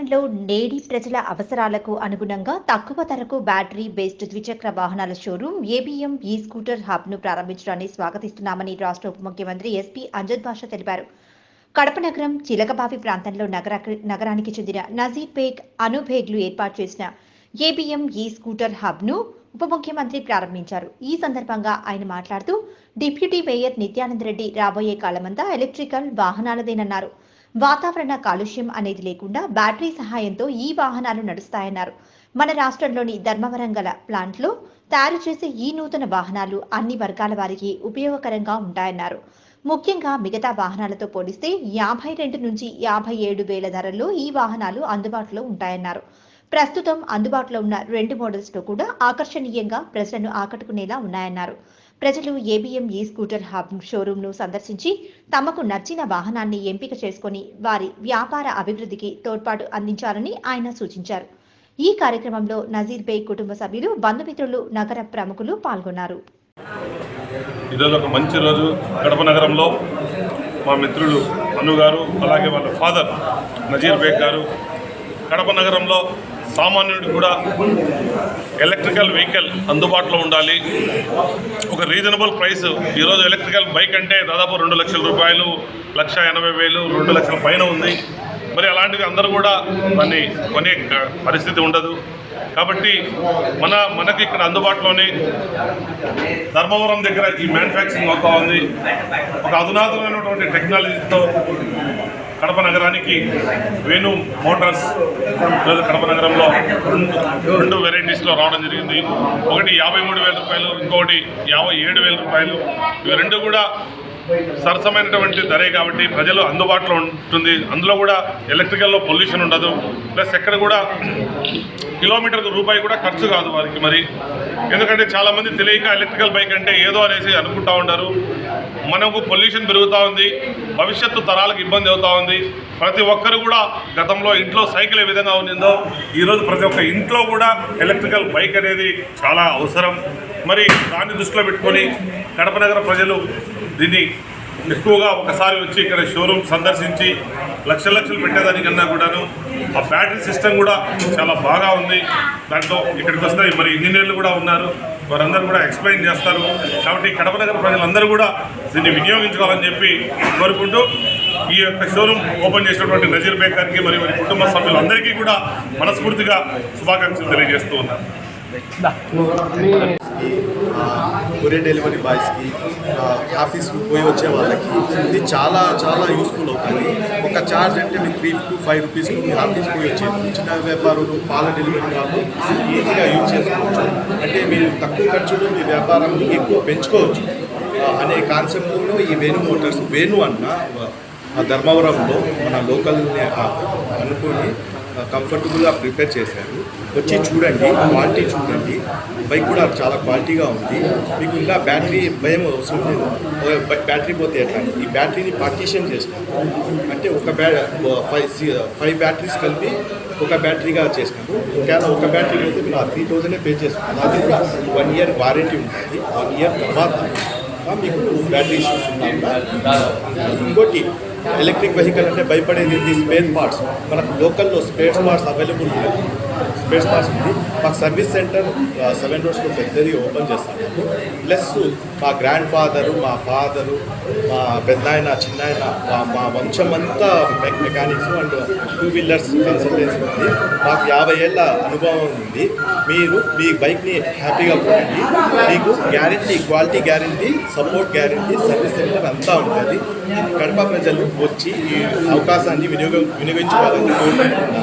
నగరంలో నేడి ప్రజల అవసరాలకు అనుగుణంగా తక్కువ ధరకు బ్యాటరీ బేస్డ్ ద్విచక్ర వాహనాల షోరూం ఏబీఎం ఈ స్కూటర్ హబ్ను ప్రారంభించడాన్ని స్వాగతిస్తున్నామని రాష్ట్ర ఉప ముఖ్యమంత్రి ఎస్పీ అంజద్ బాషా తెలిపారు. కడప నగరం చిలకబావి ప్రాంతంలో నగరానికి చెందిన నజీర్బేగ్ అనుబేగ్లు ఏర్పాటు చేసిన ఏబీఎం ఈ స్కూటర్ హబ్ను ఉప ముఖ్యమంత్రి ప్రారంభించారు. ఈ సందర్భంగా ఆయన మాట్లాడుతూ డిప్యూటీ మేయర్ నిత్యానంద రెడ్డి రాబోయే కాలమంతా ఎలక్ట్రికల్ వాహనాలదేనన్నారు. వాతావరణ కాలుష్యం అనేది లేకుండా బ్యాటరీ సహాయంతో ఈ వాహనాలు నడుస్తాయన్నారు. మన రాష్ట్రంలోని ధర్మవరం గల ప్లాంట్లో తయారు చేసే ఈ నూతన వాహనాలు అన్ని వర్గాల వారికి ఉపయోగకరంగా ఉంటాయన్నారు. ముఖ్యంగా మిగతా వాహనాలతో పోలిస్తే 52 నుంచి 57 వేల ధరల్లో ఈ వాహనాలు అందుబాటులో ఉంటాయన్నారు. ప్రస్తుతం అందుబాటులో ఉన్న 2 మోడల్స్లో కూడా ఆకర్షణీయంగా ప్రజలను ఆకట్టుకునేలా ఉన్నాయన్నారు. ప్రజలు ఏబీఎం ఈ స్కూటర్ హబ్ షోరూంను సందర్శించి తమకు నచ్చిన వాహనాన్ని ఎంపిక చేసుకుని వారి వ్యాపార అభివృద్ధికి తోడ్పాటు అందించాలని ఆయన సూచించారు. ఈ కార్యక్రమంలో నజీర్బేగ్ కుటుంబ సభ్యులు, బంధుమిత్రులు, నగర ప్రముఖులు పాల్గొన్నారు. ఈరోజు ఒక మంచి రోజు. కడప నగరంలో మా మిత్రుడు అను గారు, అలాగే వాళ్ళ ఫాదర్ నజీర్బేగ్ గారు కడప నగరంలో సామాన్యుడికి కూడా ఎలక్ట్రికల్ వెహికల్ అందుబాటులో ఉండాలి, ఒక రీజనబుల్ ప్రైస్. ఈరోజు ఎలక్ట్రికల్ బైక్ అంటే దాదాపు 2 లక్షల రూపాయలు, 1,80,000, 2 లక్షల పైన ఉంది. మరి అలాంటివి అందరూ కూడా దాన్ని కొనే పరిస్థితి ఉండదు. కాబట్టి మనకి ఇక్కడ అందుబాటులోనే ధర్మవరం దగ్గర ఈ మ్యానుఫ్యాక్చరింగ్ అవుతా ఉంది. ఒక అధునాతనమైనటువంటి టెక్నాలజీతో కడప నగరానికి వేణు మోటార్స్ కడప నగరంలో రెండు వెరైటీస్లో రావడం జరిగింది. ఒకటి 53,000 రూపాయలు, ఇంకొకటి 57,000 రూపాయలు. ఇవి రెండు కూడా సరసమైనటువంటి ధరే కాబట్టి ప్రజలు అందుబాటులో ఉంటుంది. అందులో కూడా ఎలక్ట్రికల్లో పొల్యూషన్ ఉండదు. ప్లస్ ఎక్కడ కూడా కిలోమీటర్కు రూపాయి కూడా ఖర్చు కాదు వారికి. మరి ఎందుకంటే చాలామంది తెలియక ఎలక్ట్రికల్ బైక్ అంటే ఏదో అనేసి అనుకుంటూ ఉంటారు. మనకు పొల్యూషన్ పెరుగుతూ ఉంది, భవిష్యత్తు తరాలకు ఇబ్బంది అవుతూ ఉంది. ప్రతి ఒక్కరు కూడా గతంలో ఇంట్లో సైకిల్ ఏ విధంగా ఉండిందో ఈరోజు ప్రతి ఒక్క ఇంట్లో కూడా ఎలక్ట్రికల్ బైక్ అనేది చాలా అవసరం. మరి దాన్ని దృష్టిలో పెట్టుకొని కడప నగర ప్రజలు దీన్ని ఎక్కువగా ఒకసారి వచ్చి ఇక్కడ షోరూమ్ సందర్శించి లక్షలు పెట్టేదానికన్నా కూడాను ఆ బ్యాటరీ సిస్టమ్ కూడా చాలా బాగా ఉంది. దాంట్లో ఇక్కడికి వస్తే మరి ఇంజనీర్లు కూడా ఉన్నారు, వారందరూ కూడా ఎక్స్ప్లెయిన్ చేస్తారు. కాబట్టి కడప నగర ప్రజలందరూ కూడా దీన్ని వినియోగించుకోవాలని చెప్పి కోరుకుంటూ ఈ యొక్క షోరూమ్ ఓపెన్ చేసినటువంటి నజీర్బేగ్ గారికి మరియు వారి కుటుంబ సభ్యులందరికీ కూడా మనస్ఫూర్తిగా శుభాకాంక్షలు తెలియజేస్తూ ఉన్నారు. కొరియర్ డెలివరీ బాయ్స్కి, ఆఫీస్కి పోయి వచ్చే వాళ్ళకి ఇది చాలా చాలా యూస్ఫుల్ అవుతుంది. ఒక ఛార్జ్ అంటే మీకు 3 to 5 రూపీస్కి మీ ఆఫీస్ పోయి వచ్చేది. చిన్న వ్యాపారులు, పాల డెలివరీ వాళ్ళు ఈజీగా యూజ్ చేసుకోవచ్చు. అంటే మీరు తక్కువ ఖర్చులో మీ వ్యాపారాన్ని ఎక్కువ పెంచుకోవచ్చు అనే కాన్సెప్ట్లో ఈ వేణు మోటార్స్, వేణు అన్న ధర్మవరంలో మన లోకల్ని అనుకుని కంఫర్టబుల్గా ప్రిపేర్ చేశారు. వచ్చి చూడండి, క్వాలిటీ చూడండి. బైక్ కూడా చాలా క్వాలిటీగా ఉంది. మీకు ఇంకా బ్యాటరీ భయం అవసరం లేదు. బ్యాటరీ పోతే ఎట్లా, ఈ బ్యాటరీని పార్టీషన్ చేసినాము. అంటే ఒక 5 బ్యాటరీస్ కలిపి ఒక బ్యాటరీగా చేసినాము. ఇంకా ఒక బ్యాటరీ అయితే మీరు 3,000 పే చేస్తున్నాము. అది కూడా 1 year వారంటీ ఉంటుంది. 1 year తర్వాత మీకు బ్యాటరీ ఇష్యూస్ ఉన్నాక. ఇంకోటి, ఎలక్ట్రిక్ వెహికల్ అంటే భయపడేది స్పేర్ పార్ట్స్. మనకు లోకల్లో స్పేర్ పార్ట్స్ అవైలబుల్ ఉన్నాయి. స్పేర్ పార్ట్స్ ఉంది. మాకు సర్వీస్ సెంటర్ 7 roadsలో పెద్దది ఓపెన్ చేస్తాము. ప్లస్ మా గ్రాండ్ ఫాదరు, మా ఫాదరు, మా పెద్దాయన, చిన్నాయన, మా వంశం అంతా మెకానిక్స్ అండ్ 2 wheelers కన్సల్టెన్సీ ఉంది. మాకు 50 ఏళ్ళ అనుభవం ఉంది. మీరు మీ బైక్ని హ్యాపీగా పోయండి. మీకు guarantee, quality guarantee, support guarantee, service centre అంతా ఉంటుంది. కడప ప్రజలు వచ్చి ఈ అవకాశాన్ని వినియోగించుకోవాలని కోరుకుంటున్నాను.